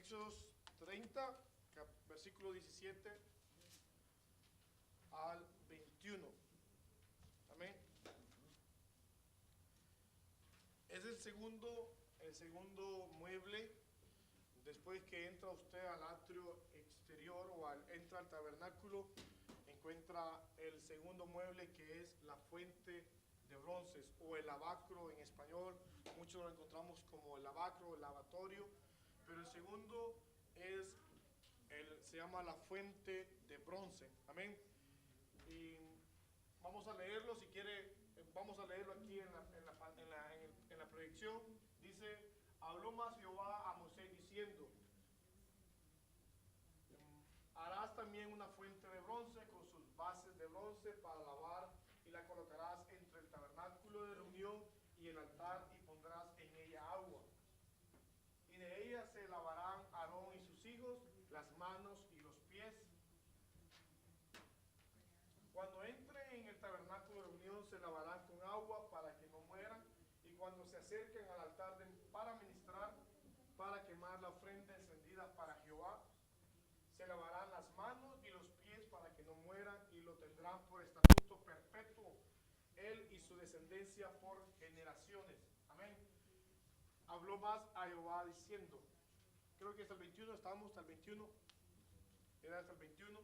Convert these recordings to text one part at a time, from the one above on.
Éxodos 30, versículo 17 al 21. Amén. Es el segundo mueble después que entra usted al atrio exterior o entra al tabernáculo. Encuentra el segundo mueble, que es la fuente de bronces o el lavacro en español. Muchos lo encontramos como el lavacro, el lavatorio, pero el segundo se llama la fuente de bronce. Amén. Y vamos a leerlo, si quiere, vamos a leerlo aquí en la proyección. Dice: habló más Jehová a Moisés diciendo: harás también una fuente de bronce con sus bases de bronce para lavar, y la colocarás entre el tabernáculo de reunión y el altar, y pondrás en ella agua. Y de ella se lavarán Aarón y sus hijos las manos y los pies. Cuando entre en el tabernáculo de reunión se lavarán con agua para que no mueran, y cuando se acerquen al altar para ministrar, para quemar la ofrenda encendida para Jehová, se lavarán las manos y los pies para que no mueran, y lo tendrán por estatuto perpetuo, él y su descendencia por generaciones. Amén. Habló más a Jehová diciendo, creo que hasta el 21, estábamos hasta el 21, era hasta el 21,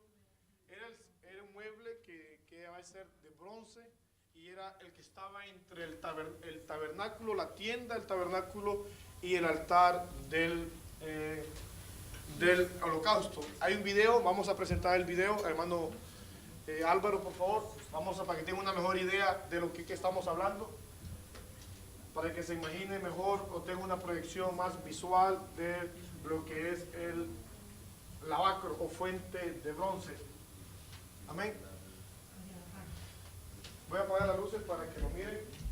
era un mueble que va a ser de bronce, y era el que estaba entre el tabernáculo, la tienda, el tabernáculo y el altar del holocausto. Hay un video, vamos a presentar el video, hermano Álvaro, por favor, para que tenga una mejor idea de lo que estamos hablando, para que se imagine mejor o tenga una proyección más visual de lo que es el lavacro o fuente de bronce. Amén. Voy a apagar las luces para que lo miren.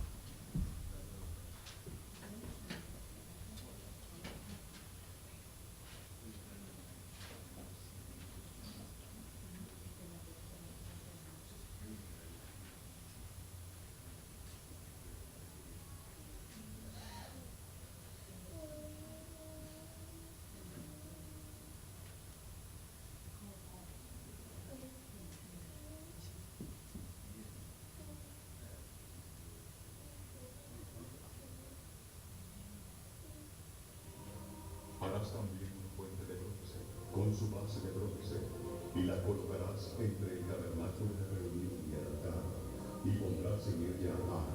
Harás también una fuente de bronce, con su base de bronce, y la colocarás entre el tabernáculo de reunión y el altar, y pondrás en ella agua.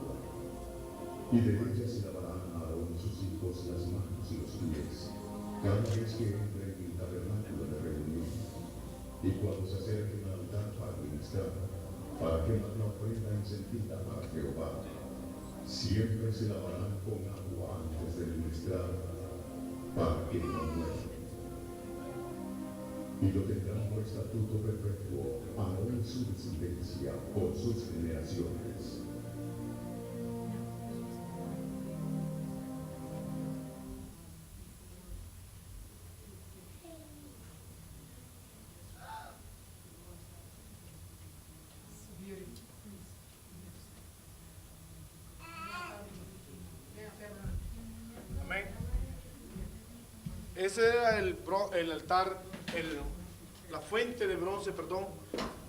Y de ella se lavarán a Aarón y sus hijos las manos y los pies, cada vez que entren en el tabernáculo de reunión. Y cuando se acerquen al altar para ministrar, para quemar la ofrenda encendida para Jehová, siempre se lavarán con agua antes de ministrar, para que no mueran. Y lo tendrán por estatuto perpetuo, Aarón y su descendencia por sus generaciones. Amén. Ese era el altar, la fuente de bronce,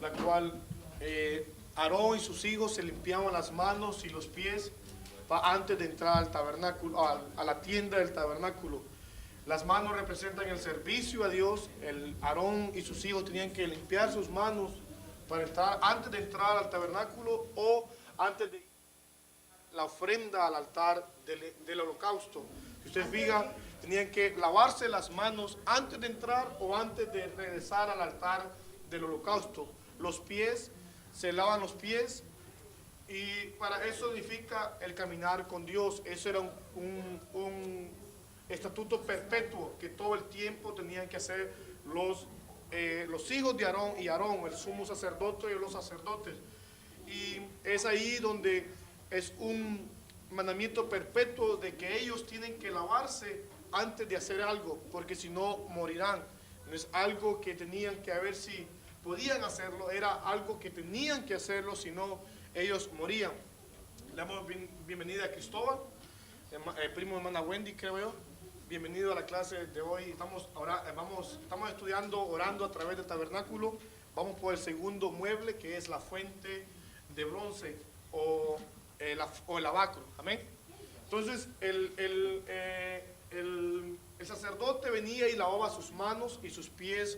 la cual Aarón y sus hijos se limpiaban las manos y los pies antes de entrar al tabernáculo, a la tienda del tabernáculo. Las manos representan el servicio a Dios. Aarón y sus hijos tenían que limpiar sus manos antes de entrar al tabernáculo o antes de la ofrenda al altar del holocausto. Si ustedes fijan, tenían que lavarse las manos antes de entrar o antes de regresar al altar del holocausto. Los pies, se lavan los pies, y para eso significa el caminar con Dios. Eso era un estatuto perpetuo que todo el tiempo tenían que hacer los hijos de Aarón y Aarón, el sumo sacerdote y los sacerdotes. Y es ahí donde es un mandamiento perpetuo de que ellos tienen que lavarse antes de hacer algo, porque si no morirán. No es algo que tenían que ver si podían hacerlo, era algo que tenían que hacerlo, si no ellos morían. Le damos bienvenida a Cristóbal, el primo de hermana Wendy, creo yo. bienvenido a la clase de hoy. Estamos estudiando orando a través del tabernáculo. Vamos por el segundo mueble, que es la fuente de bronce o el lavacro. Amén. Entonces, el sacerdote venía y lavaba sus manos y sus pies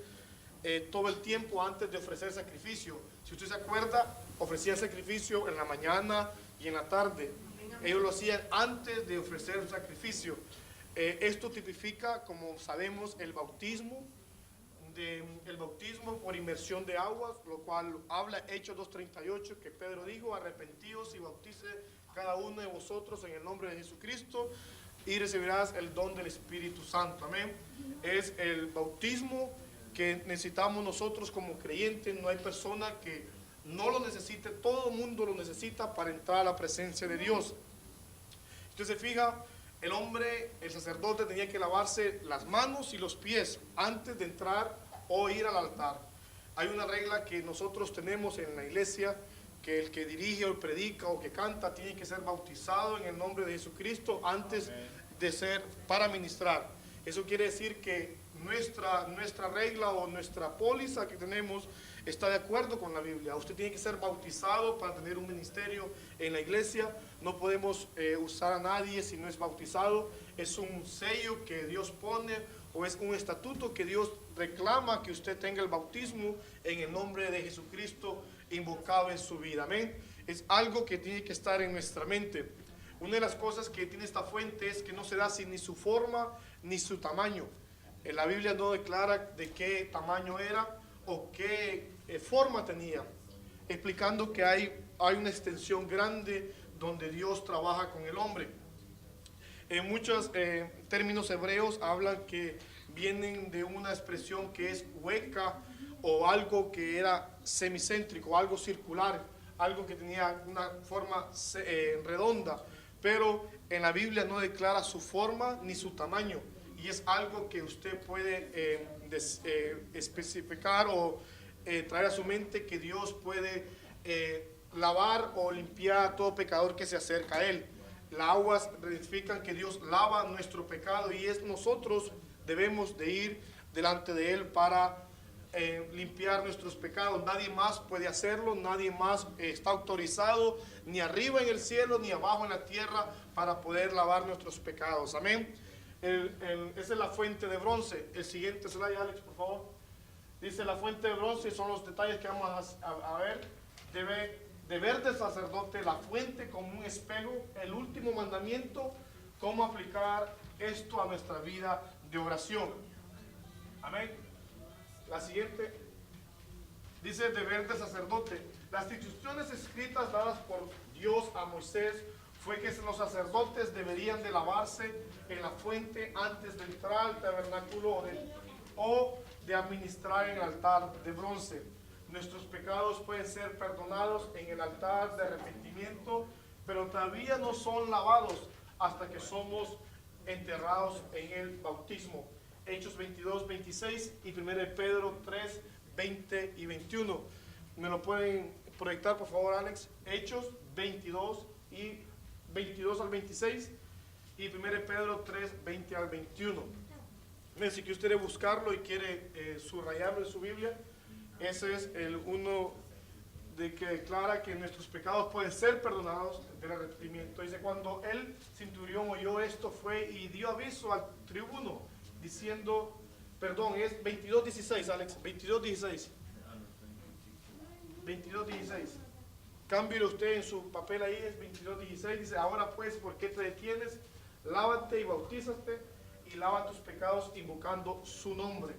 todo el tiempo antes de ofrecer sacrificio. Si usted se acuerda, ofrecía sacrificio en la mañana y en la tarde. Ellos lo hacían antes de ofrecer el sacrificio. Esto tipifica, como sabemos, el bautismo por inmersión de aguas, lo cual habla Hechos 2:38, que Pedro dijo: arrepentíos y bautice cada uno de vosotros en el nombre de Jesucristo y recibirás el don del Espíritu Santo. Amén. Es el bautismo que necesitamos nosotros como creyentes. No hay persona que no lo necesite, todo el mundo lo necesita para entrar a la presencia de Dios. Usted se fija, el sacerdote tenía que lavarse las manos y los pies antes de entrar o ir al altar. Hay una regla que nosotros tenemos en la iglesia, que el que dirige o predica o que canta tiene que ser bautizado en el nombre de Jesucristo antes de ser para ministrar. Eso quiere decir que nuestra regla o nuestra póliza que tenemos está de acuerdo con la Biblia. Usted tiene que ser bautizado para tener un ministerio en la iglesia. No podemos usar a nadie si no es bautizado. Es un sello que Dios pone, o es un estatuto que Dios reclama, que usted tenga el bautismo en el nombre de Jesucristo invocado en su vida. Amén. Es algo que tiene que estar en nuestra mente. Una de las cosas que tiene esta fuente es que no se da sin ni su forma ni su tamaño. En la Biblia no declara de qué tamaño era o qué forma tenía, explicando que hay una extensión grande donde Dios trabaja con el hombre. En muchos términos hebreos hablan que vienen de una expresión que es hueca, o algo que era semicéntrico, algo circular, algo que tenía una forma redonda, pero en la Biblia no declara su forma ni su tamaño, y es algo que usted puede especificar o traer a su mente, que Dios puede lavar o limpiar a todo pecador que se acerca a Él. Las aguas identifican que Dios lava nuestro pecado, y nosotros debemos de ir delante de Él para limpiar nuestros pecados. Nadie más puede hacerlo, nadie más está autorizado, ni arriba en el cielo ni abajo en la tierra, para poder lavar nuestros pecados. Amén. Esa es la fuente de bronce. El siguiente slide, Alex, por favor. Dice la fuente de bronce, son los detalles que vamos a ver. Deber del sacerdote, la fuente como un espejo, el último mandamiento, cómo aplicar esto a nuestra vida de oración. Amén. La siguiente dice deber del sacerdote. Las instrucciones escritas dadas por Dios a Moisés fue que los sacerdotes deberían de lavarse en la fuente antes de entrar al tabernáculo o de administrar en el altar de bronce. Nuestros pecados pueden ser perdonados en el altar de arrepentimiento, pero todavía no son lavados hasta que somos enterrados en el bautismo. Hechos 22:26 y 1 Pedro 3:20 y 21. ¿Me lo pueden proyectar, por favor, Alex? Hechos 22 al 26 y 1 Pedro 3:20 al 21. Si que usted quiere buscarlo y quiere subrayarlo en su Biblia, ese es el uno de que declara que nuestros pecados pueden ser perdonados del arrepentimiento. Dice: cuando el centurión oyó esto, fue y dio aviso al tribuno, diciendo, perdón, es 22:16, Alex, 22:16. 22:16. Cámbielo usted en su papel ahí, es 22:16. Dice: ahora pues, ¿por qué te detienes? Lávate y bautízate y lava tus pecados invocando su nombre.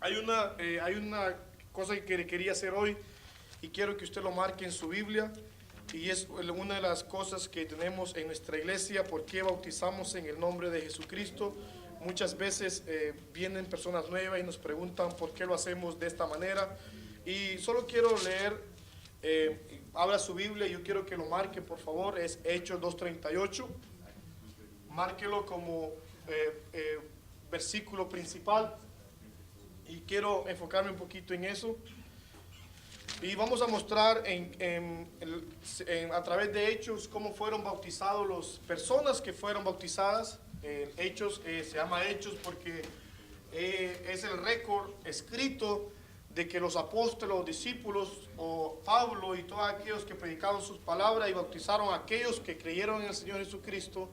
Hay una cosa que quería hacer hoy y quiero que usted lo marque en su Biblia, y es una de las cosas que tenemos en nuestra iglesia. ¿Por qué bautizamos en el nombre de Jesucristo? Muchas veces vienen personas nuevas y nos preguntan por qué lo hacemos de esta manera, y solo quiero leer, abra su Biblia y yo quiero que lo marque, por favor. Es Hechos 2:38. Márquelo como versículo principal, y quiero enfocarme un poquito en eso. Y vamos a mostrar a través de Hechos cómo fueron bautizados las personas que fueron bautizadas Hechos se llama Hechos porque es el récord escrito de que los apóstoles, los discípulos, o Pablo y todos aquellos que predicaron sus palabras y bautizaron a aquellos que creyeron en el Señor Jesucristo,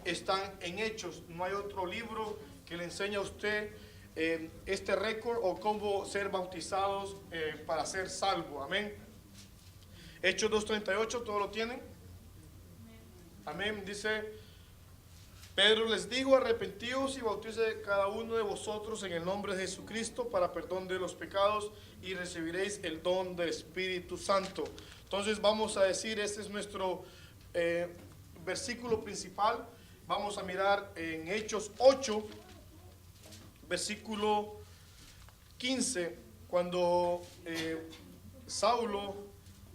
están en Hechos. No hay otro libro que le enseñe a usted este récord o cómo ser bautizados para ser salvo. Amén. Hechos 2:38, ¿todos lo tienen? Amén. Dice: Pedro les dijo: arrepentíos y bautícese cada uno de vosotros en el nombre de Jesucristo para perdón de los pecados y recibiréis el don del Espíritu Santo. Entonces vamos a decir, este es nuestro versículo principal. Vamos a mirar en Hechos 8, versículo 15, cuando Saulo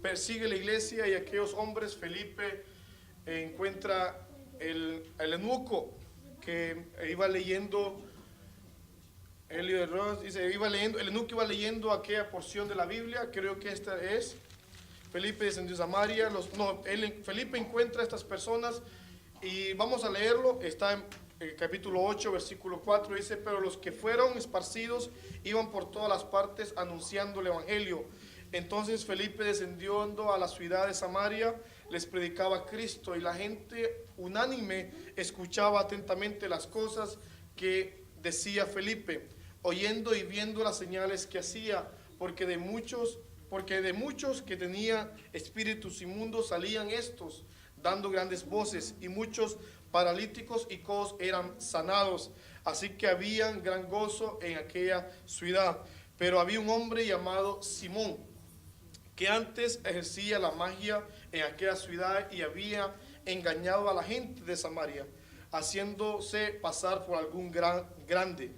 persigue la iglesia y aquellos hombres, Felipe encuentra el eunuco que iba leyendo, el eunuco iba leyendo aquella porción de la Biblia. Creo que esta es Felipe descendió a Samaria. Felipe encuentra a estas personas y vamos a leerlo. Está en el capítulo 8, versículo 4. Dice: pero los que fueron esparcidos iban por todas las partes anunciando el evangelio. Entonces Felipe, descendiendo a la ciudad de Samaria, les predicaba a Cristo, y la gente unánime escuchaba atentamente las cosas que decía Felipe, oyendo y viendo las señales que hacía, porque de muchos que tenían espíritus inmundos salían estos, dando grandes voces, y muchos paralíticos y cojos eran sanados. Así que había gran gozo en aquella ciudad. Pero había un hombre llamado Simón, que antes ejercía la magia en aquella ciudad y había engañado a la gente de Samaria, haciéndose pasar por algún grande.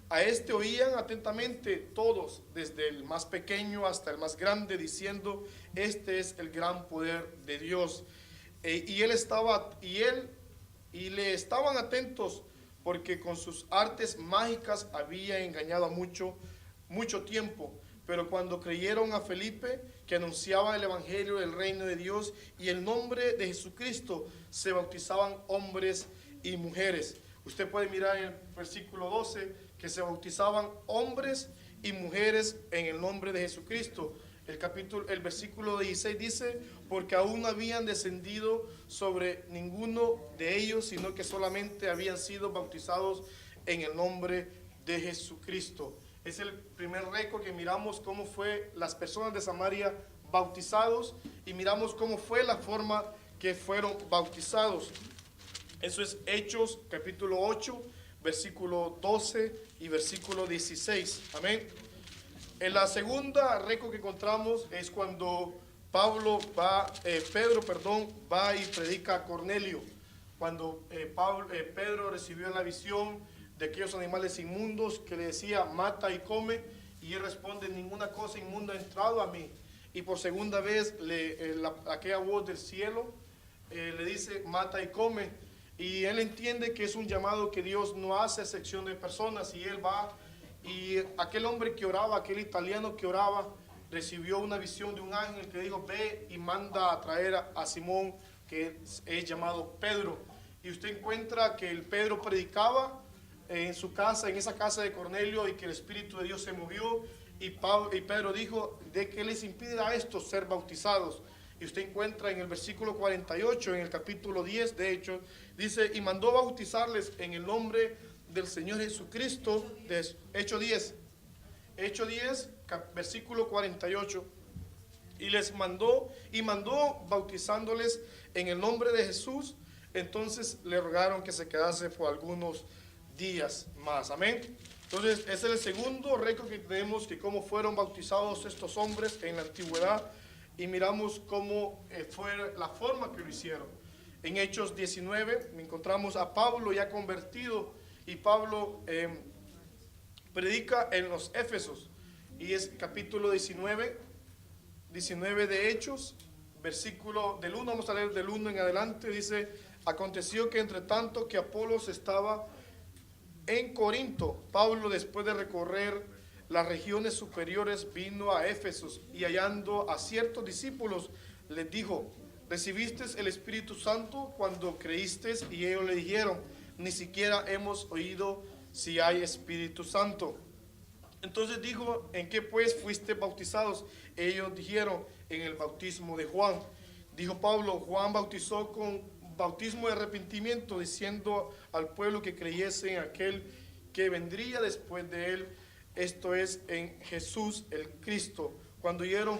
A este oían atentamente todos, desde el más pequeño hasta el más grande, diciendo: este es el gran poder de Dios. Y le estaban atentos, porque con sus artes mágicas había engañado a mucho tiempo. Pero cuando creyeron a Felipe, que anunciaba el evangelio del reino de Dios y el nombre de Jesucristo, se bautizaban hombres y mujeres. Usted puede mirar en el versículo 12 que se bautizaban hombres y mujeres en el nombre de Jesucristo. El versículo 16 dice: porque aún no habían descendido sobre ninguno de ellos, sino que solamente habían sido bautizados en el nombre de Jesucristo. Es el primer récord que miramos cómo fue las personas de Samaria bautizados, y miramos cómo fue la forma que fueron bautizados. Eso es Hechos capítulo 8, versículo 12 y versículo 16. Amén. En la segunda récord que encontramos es cuando Pedro va y predica a Cornelio. Cuando Pedro recibió la visión de aquellos animales inmundos que le decía: mata y come, y él responde: ninguna cosa inmunda ha entrado a mí. Y por segunda vez aquella voz del cielo le dice: mata y come. Y él entiende que es un llamado, que Dios no hace excepción de personas, y él va. Y aquel hombre que oraba, aquel italiano que oraba, recibió una visión de un ángel que dijo: ve y manda a traer a Simón, que es llamado Pedro. Y usted encuentra que el Pedro predicaba en su casa, en esa casa de Cornelio, y que el Espíritu de Dios se movió, y Pedro dijo: ¿de qué les impide a estos ser bautizados? Y usted encuentra en el versículo 48, en el capítulo 10 de Hechos, dice: y mandó bautizarles en el nombre del Señor Jesucristo. De Hechos 10, versículo 48, y mandó bautizándoles en el nombre de Jesús. Entonces le rogaron que se quedase por algunos días más. Amén. Entonces ese es el segundo récord que tenemos, que cómo fueron bautizados estos hombres en la antigüedad, y miramos cómo fue la forma que lo hicieron. En Hechos 19 encontramos a Pablo ya convertido, y Pablo predica en los Éfesos, y es capítulo 19 de Hechos, versículo del 1, vamos a leer del 1 en adelante. Dice: aconteció que entre tanto que Apolos estaba en Corinto, Pablo, después de recorrer las regiones superiores, vino a Éfesos, y hallando a ciertos discípulos, les dijo: ¿recibisteis el Espíritu Santo cuando creísteis? Y ellos le dijeron: ni siquiera hemos oído si hay Espíritu Santo. Entonces dijo, ¿en qué pues fuiste bautizados? Ellos dijeron, en el bautismo de Juan. Dijo Pablo, Juan bautizó con bautismo de arrepentimiento, diciendo al pueblo que creyese en aquel que vendría después de él, esto es, en Jesús el Cristo. Cuando oyeron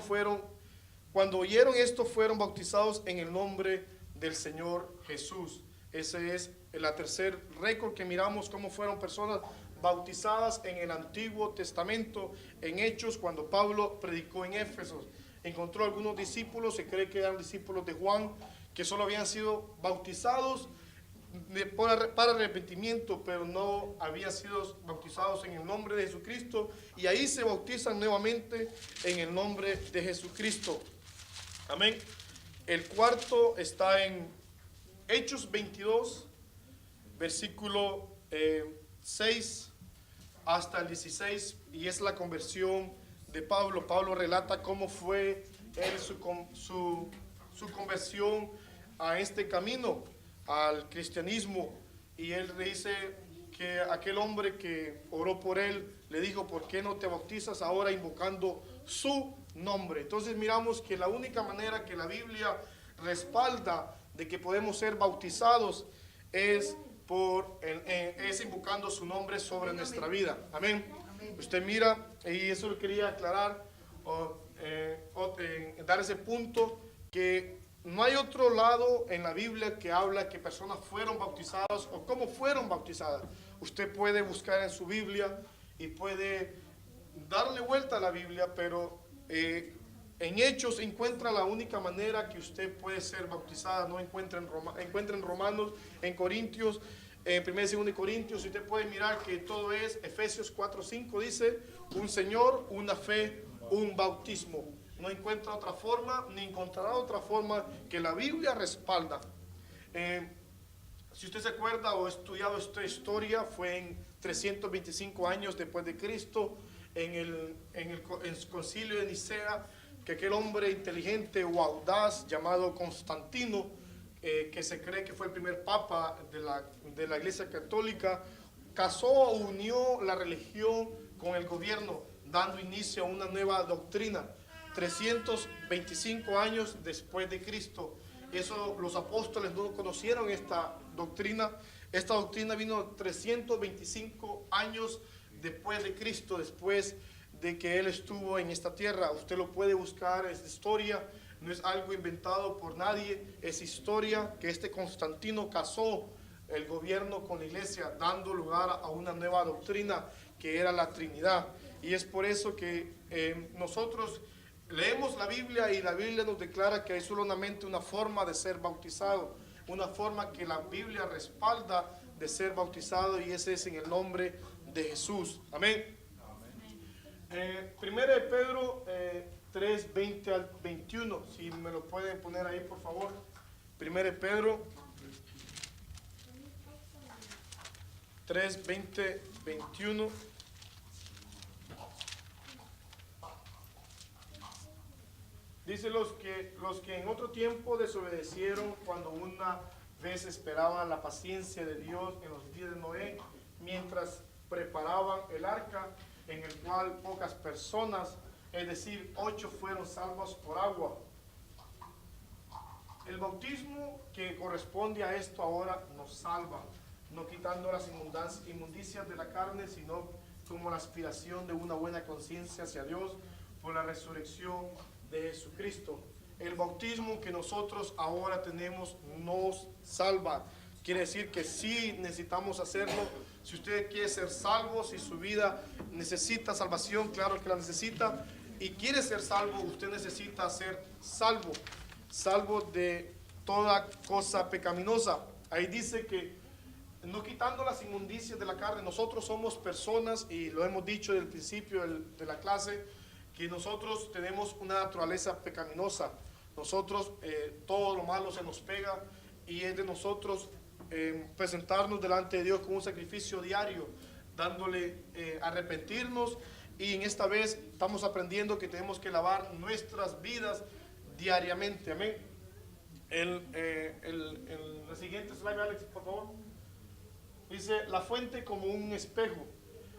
esto, fueron bautizados en el nombre del Señor Jesús. Ese es el tercer récord que miramos, cómo fueron personas bautizadas en el Antiguo Testamento, en Hechos, cuando Pablo predicó en Éfeso. Encontró algunos discípulos, se cree que eran discípulos de Juan, que solo habían sido bautizados para arrepentimiento, pero no habían sido bautizados en el nombre de Jesucristo, y ahí se bautizan nuevamente en el nombre de Jesucristo. Amén. El cuarto está en Hechos 22, versículo 6 hasta el 16, y es la conversión de Pablo. Pablo relata cómo fue su conversión a este camino, al cristianismo, y él le dice que aquel hombre que oró por él le dijo, ¿por qué no te bautizas ahora invocando su nombre? Entonces miramos que la única manera que la Biblia respalda de que podemos ser bautizados es invocando su nombre sobre nuestra vida. Amén. Usted mira, y eso lo quería aclarar, dar ese punto, que no hay otro lado en la Biblia que habla que personas fueron bautizadas o cómo fueron bautizadas. Usted puede buscar en su Biblia y puede darle vuelta a la Biblia, pero en Hechos encuentra la única manera que usted puede ser bautizada. No encuentra en Romanos, en Corintios, en 1 y 2 Corintios. Usted puede mirar que todo es Efesios 4:5, dice, un Señor, una fe, un bautismo. No encuentra otra forma, ni encontrará otra forma que la Biblia respalda. Si usted se acuerda o ha estudiado esta historia, fue en 325 años después de Cristo, en el concilio de Nicea, que aquel hombre inteligente o audaz llamado Constantino, que se cree que fue el primer papa de la Iglesia Católica, casó o unió la religión con el gobierno, dando inicio a una nueva doctrina. 325 años después de Cristo. Eso, los apóstoles no conocieron esta doctrina. Esta doctrina vino 325 años después de Cristo, después de que Él estuvo en esta tierra. Usted lo puede buscar, es historia, no es algo inventado por nadie, es historia que este Constantino casó el gobierno con la iglesia, dando lugar a una nueva doctrina que era la Trinidad. Y es por eso que nosotros leemos la Biblia y la Biblia nos declara que hay solamente una forma de ser bautizado, una forma que la Biblia respalda de ser bautizado, y ese es en el nombre de Jesús. Amén. Primera de Pedro 3, 20 al 21, si me lo pueden poner ahí por favor. Primera de Pedro 3, 20, 21. Dice los que en otro tiempo desobedecieron cuando una vez esperaban la paciencia de Dios en los días de Noé, mientras preparaban el arca, en el cual pocas personas, es decir, 8 fueron salvas por agua. El bautismo que corresponde a esto ahora nos salva, no quitando las inmundicias de la carne, sino como la aspiración de una buena conciencia hacia Dios por la resurrección de Jesucristo. El bautismo que nosotros ahora tenemos nos salva. Quiere decir que sí necesitamos hacerlo. Si usted quiere ser salvo, si su vida necesita salvación, claro que la necesita, y quiere ser salvo, usted necesita ser salvo, salvo de toda cosa pecaminosa. Ahí dice que no quitando las inmundicias de la carne. Nosotros somos personas, y lo hemos dicho desde el principio de la clase, que nosotros tenemos una naturaleza pecaminosa. Nosotros, todo lo malo se nos pega, y es de nosotros presentarnos delante de Dios con un sacrificio diario, dándole arrepentirnos. Y en esta vez estamos aprendiendo que tenemos que lavar nuestras vidas diariamente. Amén. La siguiente slide, Alex, por favor. Dice, la fuente como un espejo.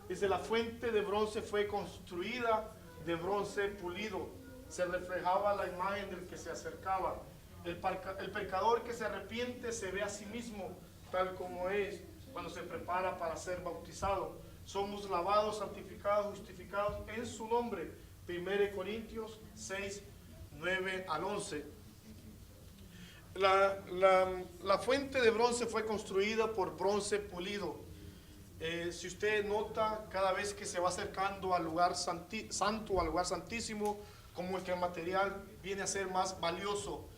Dice, la fuente de bronce fue construida de bronce pulido. Se reflejaba la imagen del que se acercaba. El pecador que se arrepiente se ve a sí mismo tal como es cuando se prepara para ser bautizado. Somos lavados, santificados, justificados en su nombre. 1 Corintios 6, 9 al 11. La fuente de bronce fue construida por bronce pulido. Si usted nota, cada vez que se va acercando al lugar santo, al lugar santísimo, como que el material viene a ser más valioso.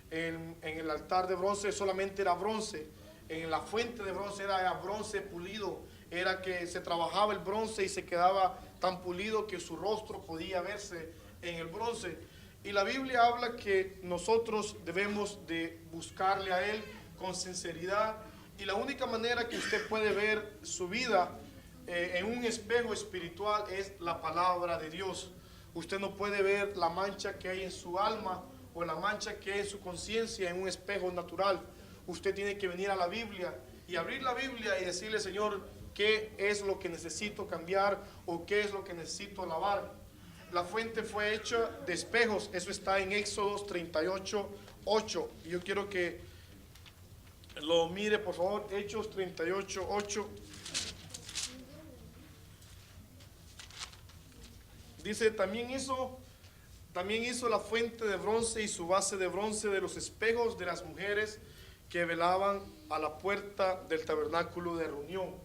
En el altar de bronce solamente era bronce. En la fuente de bronce era bronce pulido. Era que se trabajaba el bronce y se quedaba tan pulido que su rostro podía verse en el bronce. Y la Biblia habla que nosotros debemos de buscarle a Él con sinceridad. Y la única manera que usted puede ver su vida en un espejo espiritual es la palabra de Dios. Usted no puede ver la mancha que hay en su alma o la mancha que hay en su conciencia en un espejo natural. Usted tiene que venir a la Biblia y abrir la Biblia y decirle, Señor, ¿qué es lo que necesito cambiar o qué es lo que necesito lavar? La fuente fue hecha de espejos. Eso está en Éxodo 38, 8. Y yo quiero que lo mire, por favor. Hechos 38, 8. Dice, también hizo la fuente de bronce y su base de bronce de los espejos de las mujeres que velaban a la puerta del tabernáculo de reunión.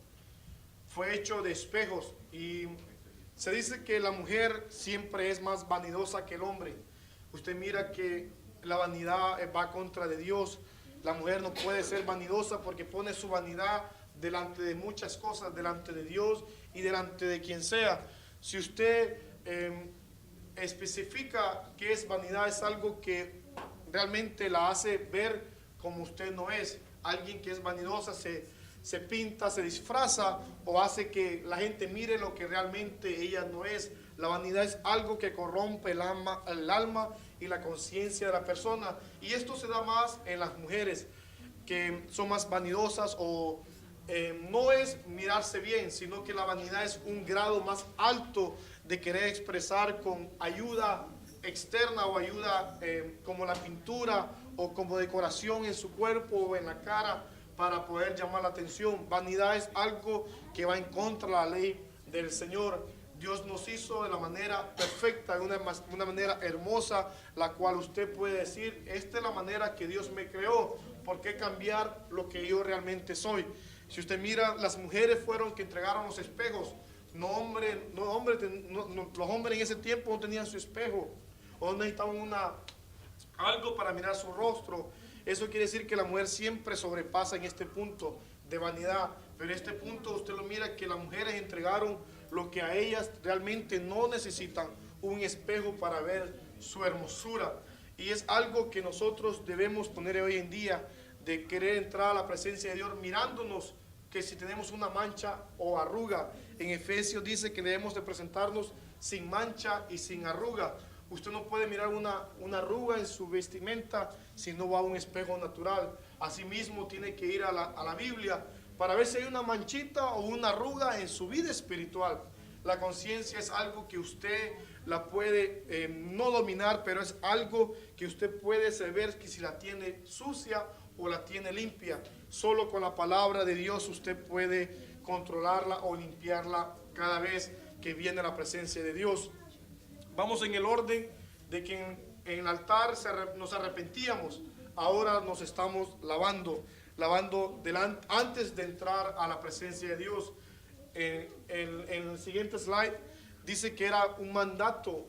Fue hecho de espejos. Y se dice que la mujer siempre es más vanidosa que el hombre. Usted mira que la vanidad va contra de Dios. La mujer no puede ser vanidosa porque pone su vanidad delante de muchas cosas, delante de Dios y delante de quien sea. Si usted especifica qué es vanidad, es algo que realmente la hace ver como usted no es. Alguien que es vanidosa se pinta, se disfraza o hace que la gente mire lo que realmente ella no es. La vanidad es algo que corrompe el alma y la conciencia de la persona. Y esto se da más en las mujeres que son más vanidosas o no es mirarse bien, sino que la vanidad es un grado más alto de querer expresar con ayuda externa o ayuda como la pintura o como decoración en su cuerpo o en la cara para poder llamar la atención. Vanidad es algo que va en contra de la ley del Señor. Dios nos hizo de la manera perfecta, de una manera hermosa, la cual usted puede decir, esta es la manera que Dios me creó, ¿por qué cambiar lo que yo realmente soy? Si usted mira, las mujeres fueron que entregaron los espejos. Los hombres en ese tiempo no tenían su espejo, o necesitaban algo para mirar su rostro. Eso quiere decir que la mujer siempre sobrepasa en este punto de vanidad. Pero en este punto usted lo mira que las mujeres entregaron lo que a ellas realmente no necesitan, un espejo para ver su hermosura. Y es algo que nosotros debemos poner hoy en día, de querer entrar a la presencia de Dios mirándonos, que si tenemos una mancha o arruga. En Efesios dice que debemos de presentarnos sin mancha y sin arruga. Usted no puede mirar una arruga en su vestimenta si no va a un espejo natural. Asimismo tiene que ir a la Biblia para ver si hay una manchita o una arruga en su vida espiritual. La conciencia es algo que usted la puede no dominar, pero es algo que usted puede saber que si la tiene sucia o la tiene limpia. Solo con la palabra de Dios usted puede controlarla o limpiarla cada vez que viene a la presencia de Dios. Vamos en el orden de que en el altar nos arrepentíamos, ahora nos estamos lavando antes de entrar a la presencia de Dios. En el siguiente slide dice que era un mandato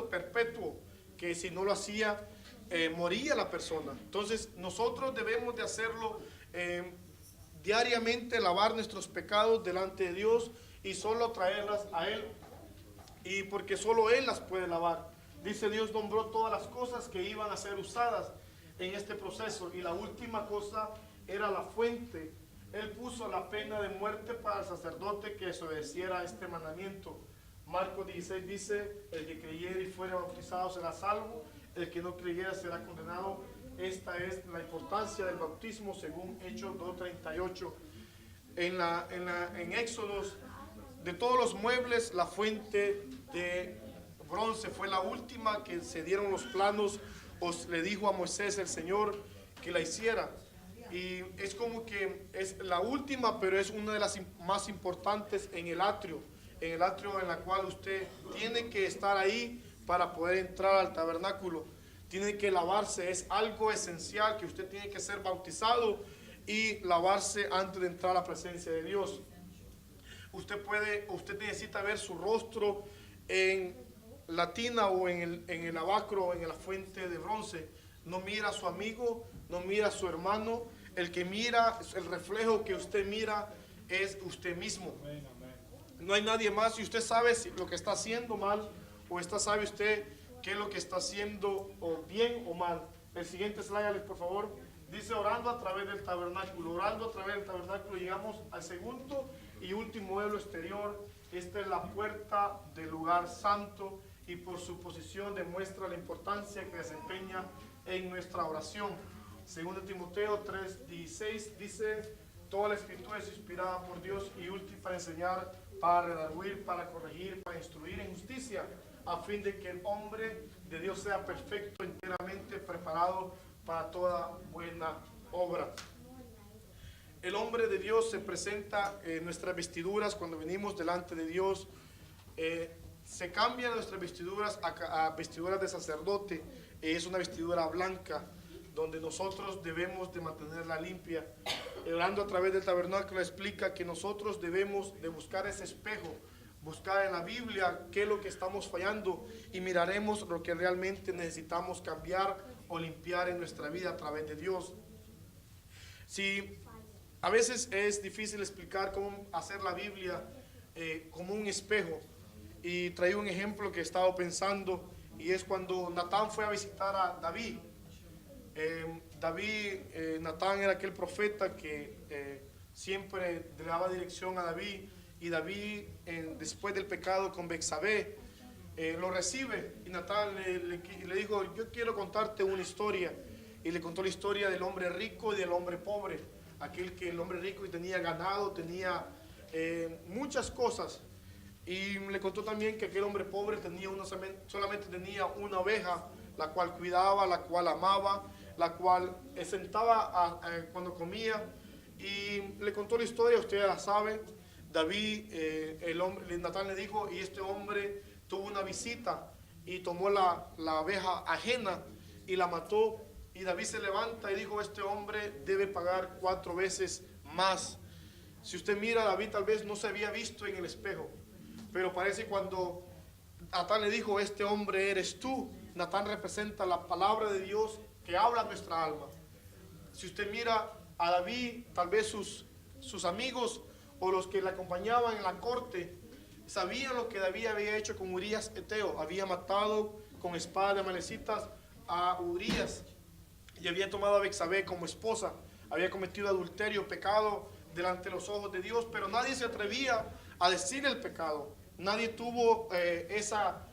perpetuo, que si no lo hacía moría la persona. Entonces nosotros debemos de hacerlo diariamente, lavar nuestros pecados delante de Dios y solo traerlas a Él, y porque solo Él las puede lavar. Dice, Dios nombró todas las cosas que iban a ser usadas en este proceso, y la última cosa era la fuente. Él puso la pena de muerte para el sacerdote que desobedeciera este mandamiento. Marcos 16 dice, el que creyere y fuere bautizado será salvo, el que no creyera será condenado. Esta es la importancia del bautismo según Hechos 2:38. en Éxodos, de todos los muebles, la fuente de bronce fue la última que se dieron los planos, o le dijo a Moisés el Señor que la hiciera. Y es como que es la última, pero es una de las más importantes en el atrio en la cual usted tiene que estar ahí para poder entrar al tabernáculo. Tiene que lavarse, es algo esencial, que usted tiene que ser bautizado y lavarse antes de entrar a la presencia de Dios. Usted necesita ver su rostro en la tina o en el lavacro, en la fuente de bronce. No mira a su amigo, no mira a su hermano. El que mira, el reflejo que usted mira es usted mismo. No hay nadie más. Si usted sabe si lo que está haciendo mal o sabe usted qué es lo que está haciendo o bien o mal. El siguiente slide, por favor. Dice orando a través del tabernáculo. Orando a través del tabernáculo llegamos al segundo y último mueble exterior. Esta es la puerta del lugar santo y por su posición demuestra la importancia que desempeña en nuestra oración. Segundo Timoteo 3:16 dice: toda la escritura es inspirada por Dios y útil para enseñar, para redarguir, para corregir, para instruir en justicia, a fin de que el hombre de Dios sea perfecto, enteramente preparado para toda buena obra. El hombre de Dios se presenta en nuestras vestiduras cuando venimos delante de Dios. Se cambian nuestras vestiduras a vestiduras de sacerdote. Es una vestidura blanca donde nosotros debemos de mantenerla limpia. Orando a través del tabernáculo explica que nosotros debemos de buscar ese espejo, buscar en la Biblia qué es lo que estamos fallando y miraremos lo que realmente necesitamos cambiar o limpiar en nuestra vida a través de Dios. Si a veces es difícil explicar cómo hacer la Biblia como un espejo, y traigo un ejemplo que he estado pensando, y es cuando Natán fue a visitar a David. Natán era aquel profeta que siempre le daba dirección a David, y David después del pecado con Betsabé lo recibe, y Natán le dijo: yo quiero contarte una historia, y le contó la historia del hombre rico y del hombre pobre. El hombre rico y tenía ganado, tenía muchas cosas, y le contó también que aquel hombre pobre solamente tenía una oveja, la cual cuidaba, la cual amaba, la cual sentaba cuando comía. Y le contó la historia, ustedes la saben. David, Natán le dijo, y este hombre tuvo una visita y tomó la oveja ajena y la mató. Y David se levanta y dijo: este hombre debe pagar 4 veces más. Si usted mira, David tal vez no se había visto en el espejo, pero parece cuando Natán le dijo: este hombre eres tú. Natán representa la palabra de Dios que habla a nuestra alma. Si usted mira a David, tal vez sus amigos o los que le acompañaban en la corte sabían lo que David había hecho con Urías Eteo. Había matado con espada de amalecitas a Urías y había tomado a Betsabé como esposa. Había cometido adulterio, pecado delante de los ojos de Dios, pero nadie se atrevía a decir el pecado. Nadie tuvo esa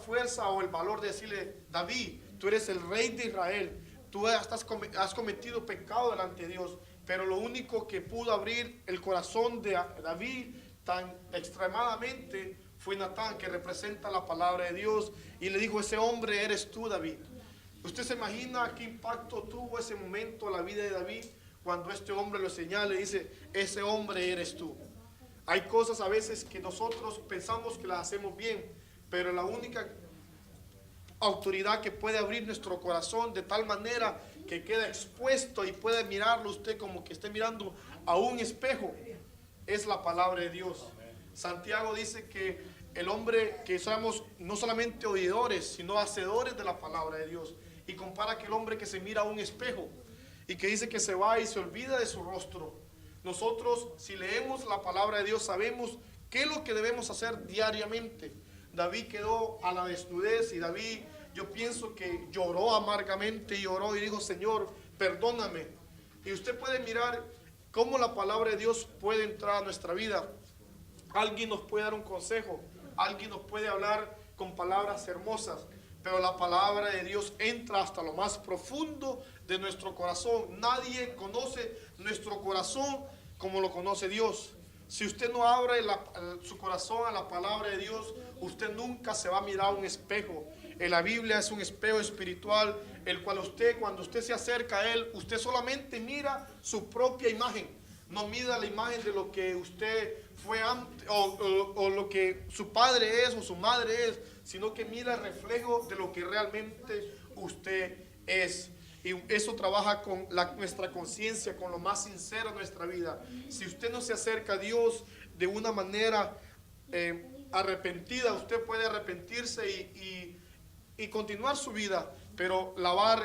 fuerza o el valor de decirle: David, tú eres el rey de Israel, tú has cometido pecado delante de Dios. Pero lo único que pudo abrir el corazón de David tan extremadamente fue Natán, que representa la palabra de Dios, y le dijo: ese hombre eres tú, David. ¿Usted se imagina qué impacto tuvo ese momento en la vida de David cuando este hombre lo señala y dice: ese hombre eres tú? Hay cosas a veces que nosotros pensamos que las hacemos bien, pero la única autoridad que puede abrir nuestro corazón de tal manera que queda expuesto y puede mirarlo usted como que esté mirando a un espejo es la palabra de Dios. Santiago dice que el hombre, que somos no solamente oidores, sino hacedores de la palabra de Dios, y compara aquel hombre que se mira a un espejo y que dice que se va y se olvida de su rostro. Nosotros, si leemos la palabra de Dios, sabemos qué es lo que debemos hacer diariamente. David quedó a la desnudez, y David, yo pienso que lloró amargamente y oró y dijo: Señor, perdóname. Y usted puede mirar cómo la palabra de Dios puede entrar a nuestra vida. Alguien nos puede dar un consejo, alguien nos puede hablar con palabras hermosas, pero la palabra de Dios entra hasta lo más profundo de nuestro corazón. Nadie conoce nuestro corazón como lo conoce Dios. Si usted no abre su corazón a la palabra de Dios, usted nunca se va a mirar a un espejo. En la Biblia es un espejo espiritual, el cual usted, cuando usted se acerca a él, usted solamente mira su propia imagen. No mira la imagen de lo que usted fue antes, o lo que su padre es o su madre es, sino que mira el reflejo de lo que realmente usted es. Y eso trabaja con nuestra conciencia, con lo más sincero de nuestra vida. Si usted no se acerca a Dios de una manera arrepentida, usted puede arrepentirse y continuar su vida, pero lavar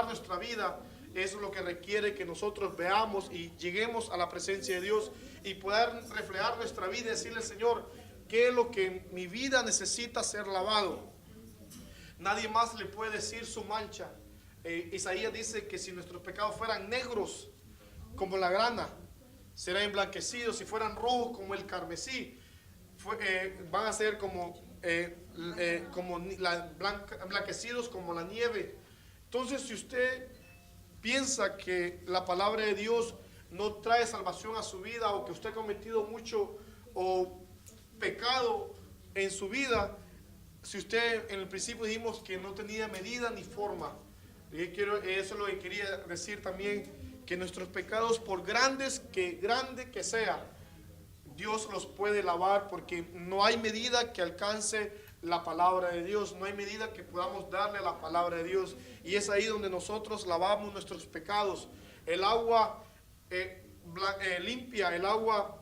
nuestra vida es lo que requiere que nosotros veamos y lleguemos a la presencia de Dios y poder reflejar nuestra vida y decirle: Señor, ¿qué es lo que mi vida necesita ser lavado? Nadie más le puede decir su mancha. Isaías dice que si nuestros pecados fueran negros como la grana, serán emblanquecidos. Si fueran rojos como el carmesí, van a ser emblanquecidos como la nieve. Entonces, si usted piensa que la palabra de Dios no trae salvación a su vida, o que usted ha cometido mucho pecado en su vida, si usted en el principio dijimos que no tenía medida ni forma, eso es lo que quería decir también, que nuestros pecados, por grande que sea, Dios los puede lavar, porque no hay medida que alcance la palabra de Dios, no hay medida que podamos darle a la palabra de Dios, y es ahí donde nosotros lavamos nuestros pecados. El agua limpia, el agua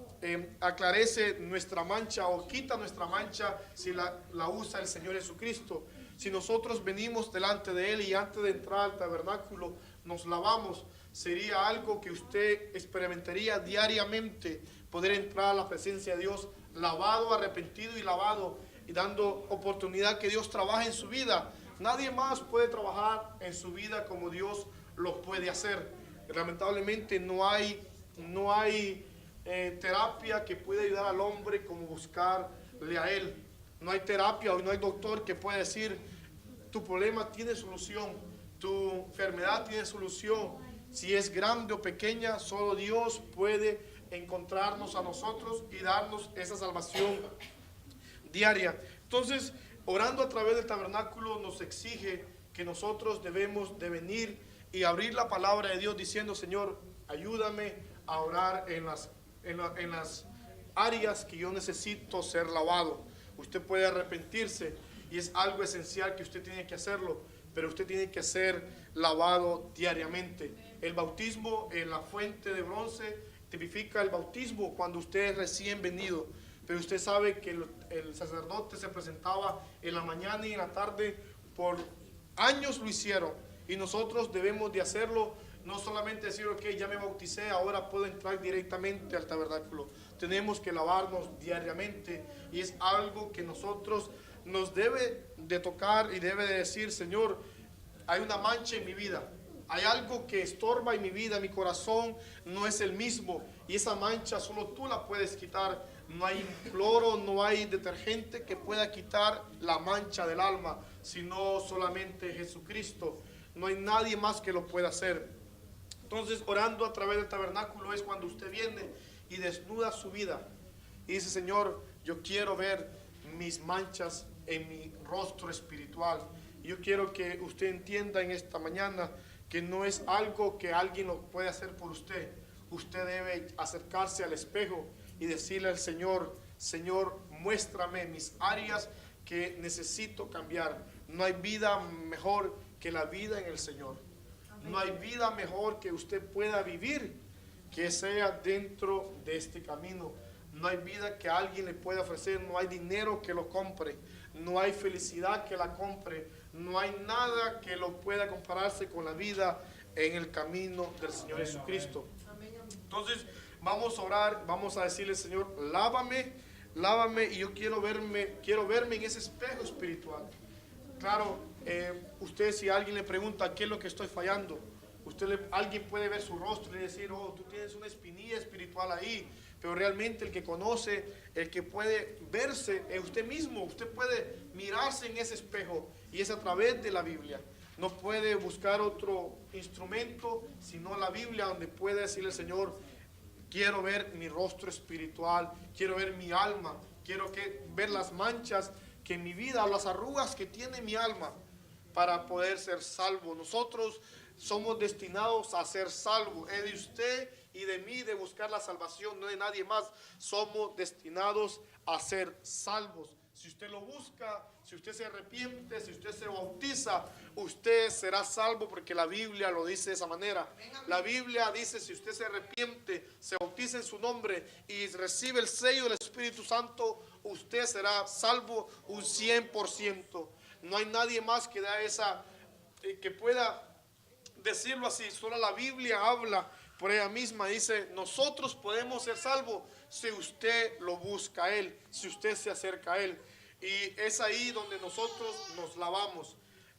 aclarece nuestra mancha, o quita nuestra mancha si la usa el Señor Jesucristo. Si nosotros venimos delante de Él y antes de entrar al tabernáculo nos lavamos, sería algo que usted experimentaría diariamente, poder entrar a la presencia de Dios lavado, arrepentido y lavado, y dando oportunidad que Dios trabaje en su vida. Nadie más puede trabajar en su vida como Dios lo puede hacer. Lamentablemente no hay terapia que pueda ayudar al hombre como buscarle a Él. No hay terapia o no hay doctor que pueda decir: tu problema tiene solución, tu enfermedad tiene solución. Si es grande o pequeña, solo Dios puede encontrarnos a nosotros y darnos esa salvación diaria. Entonces, orando a través del tabernáculo nos exige que nosotros debemos de venir y abrir la palabra de Dios diciendo: Señor, ayúdame a orar en las áreas que yo necesito ser lavado. Usted puede arrepentirse y es algo esencial que usted tiene que hacerlo, pero usted tiene que ser lavado diariamente. El bautismo en la fuente de bronce tipifica el bautismo cuando usted es recién venido, pero usted sabe que el sacerdote se presentaba en la mañana y en la tarde. Por años lo hicieron, y nosotros debemos de hacerlo. No solamente decir: ok, ya me bauticé, ahora puedo entrar directamente al tabernáculo. Tenemos que lavarnos diariamente, y es algo que nosotros nos debe de tocar y debe de decir: Señor, hay una mancha en mi vida, hay algo que estorba en mi vida, mi corazón no es el mismo, y esa mancha solo tú la puedes quitar. No hay cloro, no hay detergente que pueda quitar la mancha del alma, sino solamente Jesucristo. No hay nadie más que lo pueda hacer. Entonces, orando a través del tabernáculo es cuando usted viene y desnuda su vida y dice: Señor, yo quiero ver mis manchas en mi rostro espiritual. Y yo quiero que usted entienda en esta mañana que no es algo que alguien lo puede hacer por usted. Usted debe acercarse al espejo y decirle al Señor: Señor, muéstrame mis áreas que necesito cambiar. No hay vida mejor que la vida en el Señor. No hay vida mejor que usted pueda vivir que sea dentro de este camino. No hay vida que alguien le pueda ofrecer, no hay dinero que lo compre, no hay felicidad que la compre, no hay nada que lo pueda compararse con la vida en el camino del Señor Jesucristo. Entonces vamos a orar, vamos a decirle: Señor, lávame, y yo quiero verme en ese espejo espiritual. Claro, usted, si alguien le pregunta qué es lo que estoy fallando, alguien puede ver su rostro y decir: oh, tú tienes una espinilla espiritual ahí. Pero realmente el que conoce, el que puede verse es usted mismo. Usted puede mirarse en ese espejo, y es a través de la Biblia. No puede buscar otro instrumento sino la Biblia, donde puede decirle: Señor, quiero ver mi rostro espiritual, quiero ver mi alma, quiero ver las manchas que en mi vida, las arrugas que tiene mi alma para poder ser salvo. Nosotros somos destinados a ser salvos. Es de usted y de mí de buscar la salvación, no de nadie más. Somos destinados a ser salvos. Si usted lo busca, si usted se arrepiente, si usted se bautiza, usted será salvo, porque la Biblia lo dice de esa manera. La Biblia dice: si usted se arrepiente, se bautiza en su nombre y recibe el sello del Espíritu Santo, usted será salvo un 100%. No hay nadie más que da esa, que pueda decirlo así. Solo la Biblia habla por ella misma. Dice: nosotros podemos ser salvos si usted lo busca a Él, si usted se acerca a Él. Y es ahí donde nosotros nos lavamos.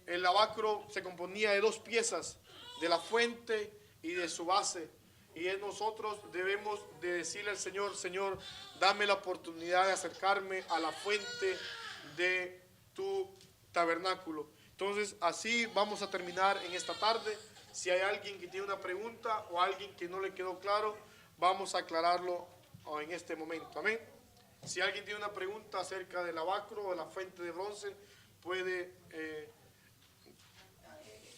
El lavacro se componía de dos piezas: de la fuente y de su base. Y nosotros debemos de decirle al Señor: Señor, dame la oportunidad de acercarme a la fuente de tu tabernáculo. Entonces, así vamos a terminar en esta tarde. Si hay alguien que tiene una pregunta o alguien que no le quedó claro, vamos a aclararlo en este momento. Amén. Si alguien tiene una pregunta acerca del lavacro o de la fuente de bronce, puede...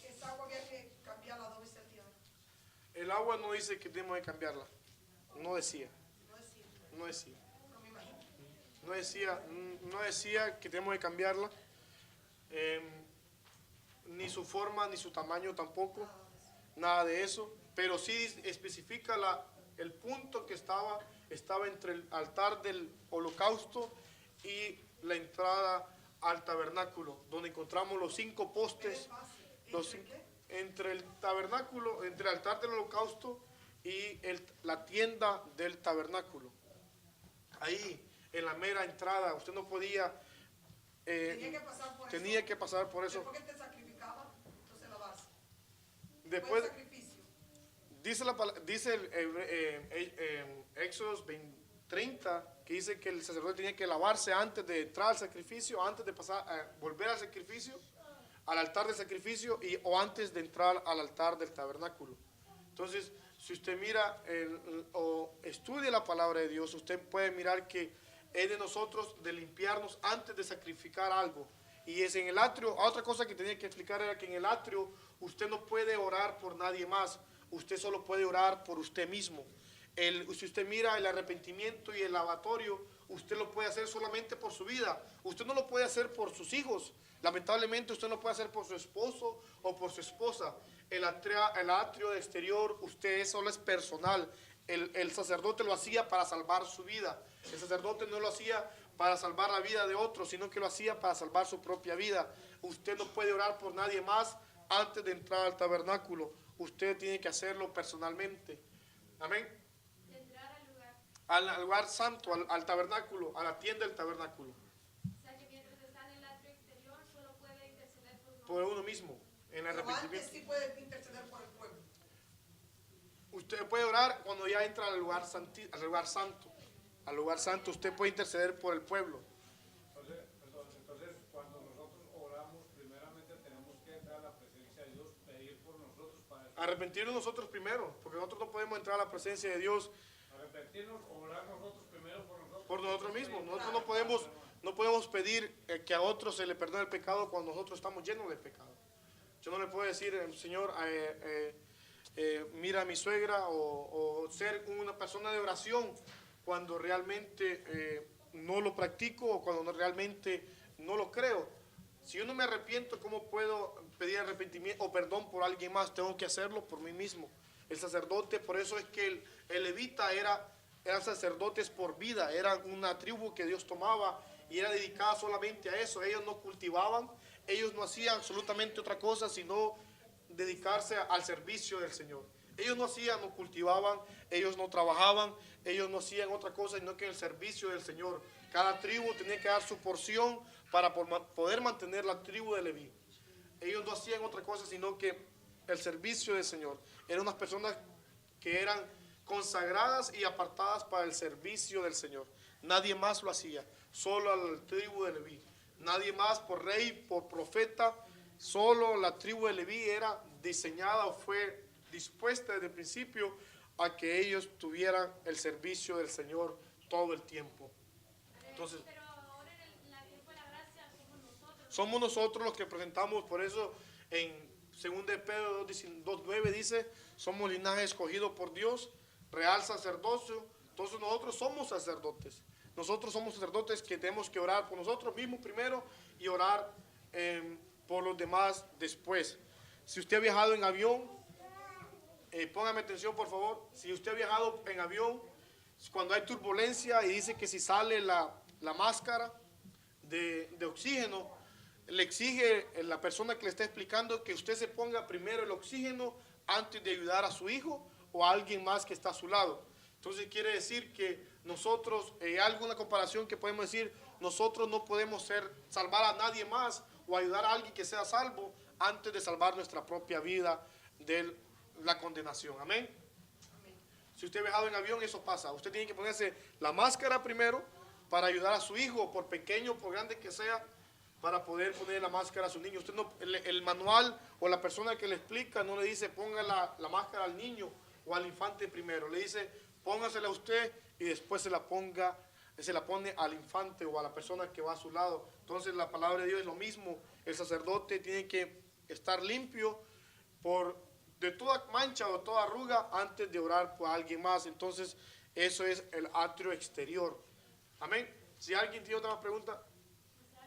¿Esa agua había que cambiarla 2 veces al día? El agua no dice que tenemos que cambiarla. No decía. No decía. No decía. No me imagino. No decía que tenemos que cambiarla. Ni su forma, ni su tamaño tampoco. Nada de eso. Pero sí especifica el punto que estaba entre el altar del holocausto y la entrada al tabernáculo, donde encontramos los 5 postes. Entre el tabernáculo, entre el altar del holocausto y la tienda del tabernáculo. Ahí, en la mera entrada, usted no podía... tenía que pasar por eso. Después que te sacrificaba, entonces la base. Después, el sacrificio. dice Éxodo 30, que dice que el sacerdote tenía que lavarse antes de entrar al sacrificio, antes de volver al sacrificio, al altar del sacrificio, o antes de entrar al altar del tabernáculo. Entonces, si usted mira o estudia la palabra de Dios, usted puede mirar que es de nosotros de limpiarnos antes de sacrificar algo. Y es en el atrio. Otra cosa que tenía que explicar era que en el atrio usted no puede orar por nadie más, usted solo puede orar por usted mismo. Si usted mira el arrepentimiento y el lavatorio, usted lo puede hacer solamente por su vida. Usted no lo puede hacer por sus hijos. Lamentablemente usted no puede hacer por su esposo o por su esposa. El atrio exterior, usted solo es personal. El sacerdote lo hacía para salvar su vida. El sacerdote no lo hacía para salvar la vida de otros, sino que lo hacía para salvar su propia vida. Usted no puede orar por nadie más antes de entrar al tabernáculo. Usted tiene que hacerlo personalmente. Amén. Entrar al lugar. Al lugar santo, al tabernáculo, a la tienda del tabernáculo. O sea que mientras está en el atrio exterior, solo puede interceder por uno mismo, en Pero arrepentimiento. antes sí puede interceder por el pueblo. Usted puede orar cuando ya entra al lugar santo. Al lugar santo usted puede interceder por el pueblo. Entonces, cuando nosotros oramos, primeramente tenemos que entrar a la presencia de Dios, pedir por nosotros para... Arrepentirnos nosotros primero, porque nosotros no podemos entrar a la presencia de Dios. Arrepentirnos, orar nosotros primero por nosotros. Por nosotros mismos. Nosotros no podemos pedir que a otros se le perdone el pecado cuando nosotros estamos llenos de pecado. Yo no le puedo decir, Señor, mira a mi suegra, o ser una persona de oración cuando realmente no lo practico, o cuando realmente no lo creo. Si yo no me arrepiento, ¿cómo puedo pedir arrepentimiento o perdón por alguien más? Tengo que hacerlo por mí mismo. El sacerdote, por eso es que el levita eran sacerdotes por vida, eran una tribu que Dios tomaba y era dedicada solamente a eso. Ellos no cultivaban, ellos no hacían absolutamente otra cosa sino dedicarse al servicio del Señor. Ellos no cultivaban, ellos no trabajaban, ellos no hacían otra cosa sino que el servicio del Señor. Cada tribu tenía que dar su porción para poder mantener la tribu de Leví. Ellos no hacían otra cosa sino que el servicio del Señor. Eran unas personas que eran consagradas y apartadas para el servicio del Señor. Nadie más lo hacía, solo la tribu de Leví. Nadie más, por rey, por profeta, solo la tribu de Leví era diseñada o fue dispuesta desde el principio a que ellos tuvieran el servicio del Señor todo el tiempo. Entonces, Pero ahora en el tiempo de la gracia somos nosotros los que presentamos, por eso en 2 de Pedro 2:9 dice, somos linaje escogido por Dios, real sacerdocio. Entonces nosotros somos sacerdotes. Nosotros somos sacerdotes que tenemos que orar por nosotros mismos primero y orar por los demás después. Si usted ha viajado en avión, póngame atención por favor. Si usted ha viajado en avión, cuando hay turbulencia y dice que si sale la máscara de oxígeno, le exige la persona que le está explicando que usted se ponga primero el oxígeno antes de ayudar a su hijo o a alguien más que está a su lado. Entonces quiere decir que nosotros, hay alguna comparación que podemos decir, nosotros no podemos salvar a nadie más o ayudar a alguien que sea salvo antes de salvar nuestra propia vida de la condenación. Amén. Si usted ha viajado en avión, eso pasa. Usted tiene que ponerse la máscara primero para ayudar a su hijo, por pequeño o por grande que sea, para poder poner la máscara a su niño. Usted no, el manual o la persona que le explica no le dice ponga la máscara al niño o al infante primero. Le dice póngasela a usted y después se la pone al infante o a la persona que va a su lado. Entonces la palabra de Dios es lo mismo. El sacerdote tiene que estar limpio de toda mancha o toda arruga antes de orar por alguien más. Entonces eso es el atrio exterior. Amén. Si alguien tiene otra pregunta.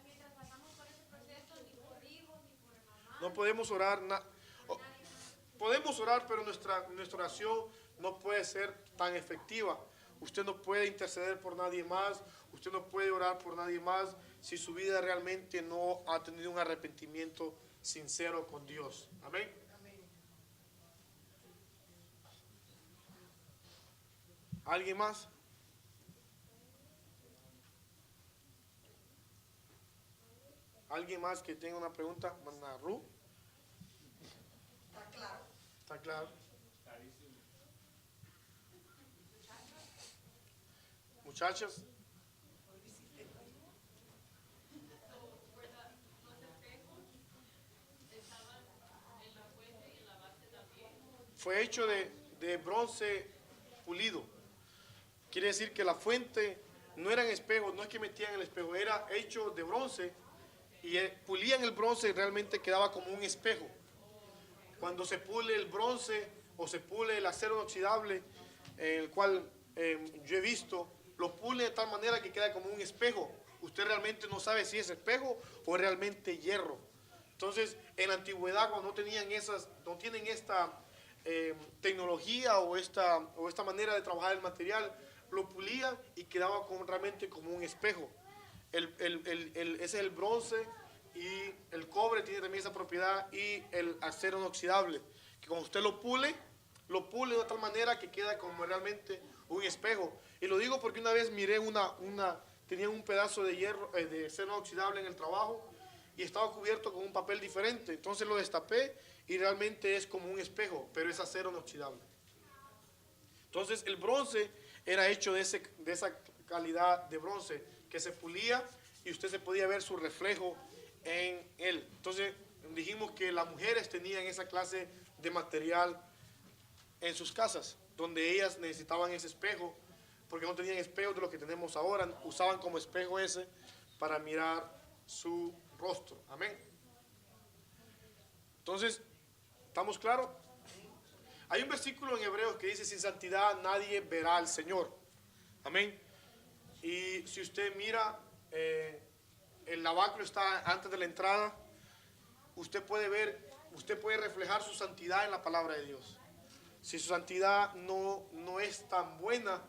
mientras pasamos por ese proceso, ni por hijos, ni por mamá. No podemos orar. Podemos orar, pero nuestra oración no puede ser tan efectiva. Usted no puede interceder por nadie más. Usted no puede orar por nadie más si su vida realmente no ha tenido un arrepentimiento sincero con Dios. Amén. ¿Alguien más? ¿Alguien más que tenga una pregunta? Manaru. ¿Está claro? ¿Está claro? Muchachos. Fue hecho de bronce pulido. Quiere decir que la fuente no eran espejos, no es que metían el espejo, era hecho de bronce y pulían el bronce y realmente quedaba como un espejo. Cuando se pule el bronce o se pule el acero inoxidable, el cual yo he visto, lo pule de tal manera que queda como un espejo. Usted realmente no sabe si es espejo o es realmente hierro. Entonces, en la antigüedad, cuando no tienen esta tecnología o esta manera de trabajar el material, lo pulían y quedaba realmente como un espejo. Ese es el bronce, y el cobre tiene también esa propiedad, y el acero inoxidable, que cuando usted lo pule de tal manera que queda como realmente un espejo. Y lo digo porque una vez miré tenía un pedazo de hierro, de acero inoxidable en el trabajo y estaba cubierto con un papel diferente. Entonces lo destapé y realmente es como un espejo, pero es acero inoxidable. Entonces el bronce era hecho de esa calidad de bronce que se pulía y usted se podía ver su reflejo en él. Entonces dijimos que las mujeres tenían esa clase de material en sus casas, donde ellas necesitaban ese espejo, porque no tenían espejos de los que tenemos ahora, usaban como espejo ese para mirar su rostro. Amén. Entonces, ¿estamos claros? Hay un versículo en Hebreos que dice, sin santidad nadie verá al Señor. Amén. Y si usted mira, el lavacro está antes de la entrada, usted puede reflejar su santidad en la palabra de Dios. Si su santidad no es tan buena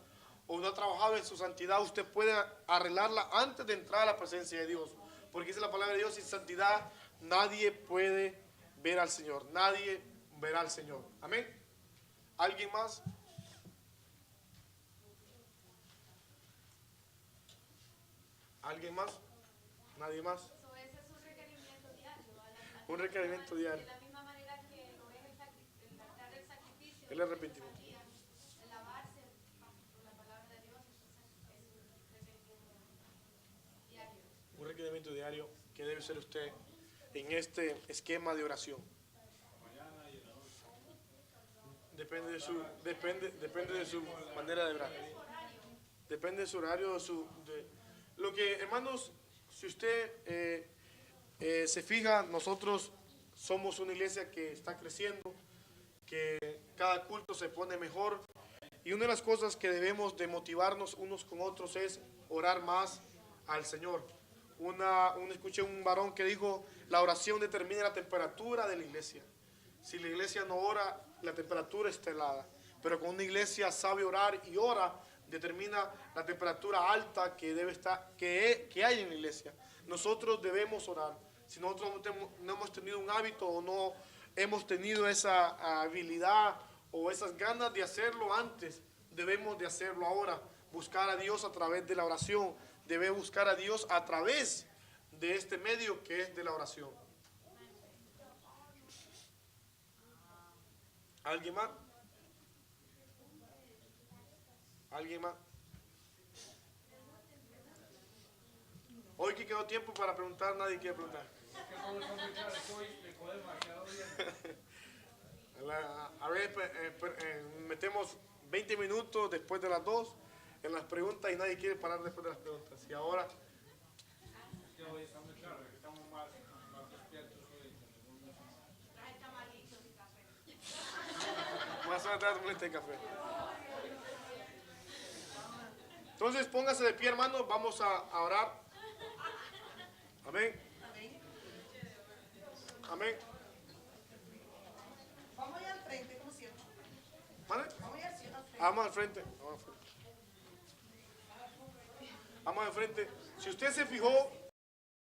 o no ha trabajado en su santidad, usted puede arreglarla antes de entrar a la presencia de Dios. Porque dice la palabra de Dios, sin santidad nadie puede ver al Señor. Nadie verá al Señor. Amén. ¿Alguien más? ¿Alguien más? ¿Nadie más? Ese es un requerimiento diario. Un requerimiento diario. De la misma manera que no es el altar del sacrificio. El arrepentimiento. El lavarse por la palabra de Dios, entonces es un requerimiento diario. Un requerimiento diario que debe ser usted en este esquema de oración. Depende de su manera de orar. Depende de su horario, lo que, hermanos, si usted se fija, nosotros somos una iglesia que está creciendo, que cada culto se pone mejor, y una de las cosas que debemos de motivarnos unos con otros es orar más al Señor. Escuché un varón que dijo, la oración determina la temperatura de la iglesia. Si la iglesia no ora, la temperatura está helada. Pero cuando una iglesia sabe orar y ora, determina la temperatura alta que debe estar, que hay en la iglesia. Nosotros debemos orar. Si nosotros no hemos tenido un hábito o no hemos tenido esa habilidad o esas ganas de hacerlo antes, debemos de hacerlo ahora. Buscar a Dios a través de la oración. Debe buscar a Dios a través de este medio que es de la oración. ¿Alguien más? ¿Alguien más? Hoy que quedó tiempo para preguntar, nadie quiere preguntar. A ver, metemos 20 minutos después de las 2 en las preguntas y nadie quiere parar después de las preguntas. Y ahora... Hoy está muy claro, que estamos más despiertos hoy. Trae tamalitos y café. Más atrás un de café. Entonces póngase de pie, hermano, vamos a orar. Amén. Amén. Vamos allá al frente, como siempre. ¿Vale? Vamos allá al frente. Vamos al frente. Vamos al frente. Si usted se fijó,